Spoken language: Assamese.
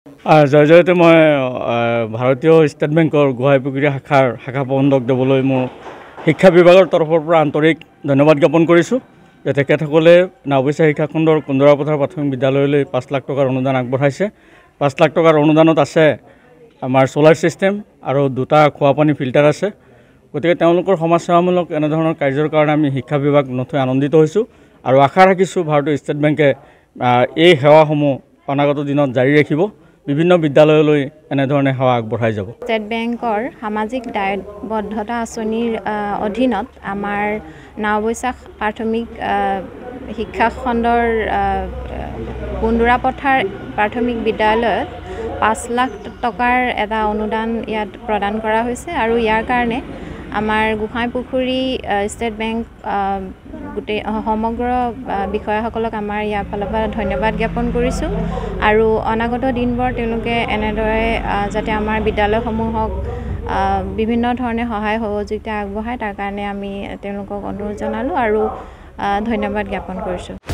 জয়তে মই ভাৰতীয় ষ্টেট বেংকৰ গোহাঁইপুখুৰী শাখা প্ৰবন্ধক দেৱলৈ মোৰ শিক্ষা বিভাগৰ তৰফৰ পৰা আন্তৰিক ধন্যবাদ জ্ঞাপন কৰিছোঁ যে তেখেতসকলে নাওবৈচা শিক্ষাখণ্ডৰ কুন্দৰাপথাৰ প্ৰাথমিক বিদ্যালয়লৈ 5 লাখ টকাৰ অনুদান আগবঢ়াইছে। 5 লাখ টকাৰ অনুদানত আছে আমাৰ সোলাৰ সিস্টেম আৰু 2টা খোৱা পানী ফিল্টাৰ আছে। গতিকে তেওঁলোকৰ সমাজসেৱামূলক এনেধৰণৰ কাৰ্যৰ কাৰণে আমি শিক্ষা বিভাগ নথৈ আনন্দিত হৈছোঁ আৰু আশা ৰাখিছোঁ ভাৰতীয় ষ্টেট বেংকে এই সেৱাসমূহ অনাগত দিনত জাৰি ৰাখিব, বিভিন্ন বিদ্যালয়লৈ এনেধৰণে সেৱা আগবঢ়াই যাব। ষ্টেট বেংকৰ সামাজিক দায়বদ্ধতা আঁচনিৰ অধীনত আমাৰ নাওবৈচা প্ৰাথমিক শিক্ষা খণ্ডৰ কুন্দৰাপথাৰ প্ৰাথমিক বিদ্যালয়ত 5 লাখ টকাৰ এটা অনুদান ইয়াত প্ৰদান কৰা হৈছে আৰু ইয়াৰ কাৰণে আমাৰ গোহাঁইপুখুৰী ষ্টেট বেংক গোটেই সমগ্ৰ বিষয়াসকলক আমাৰ ইয়াৰ ফালৰ পৰা ধন্যবাদ জ্ঞাপন কৰিছোঁ আৰু অনাগত দিনবোৰ তেওঁলোকে এনেদৰে যাতে আমাৰ বিদ্যালয়সমূহক বিভিন্ন ধৰণে সহায় সহযোগিতা আগবঢ়ায় তাৰ কাৰণে আমি তেওঁলোকক অনুৰোধ জনালোঁ আৰু ধন্যবাদ জ্ঞাপন কৰিছোঁ।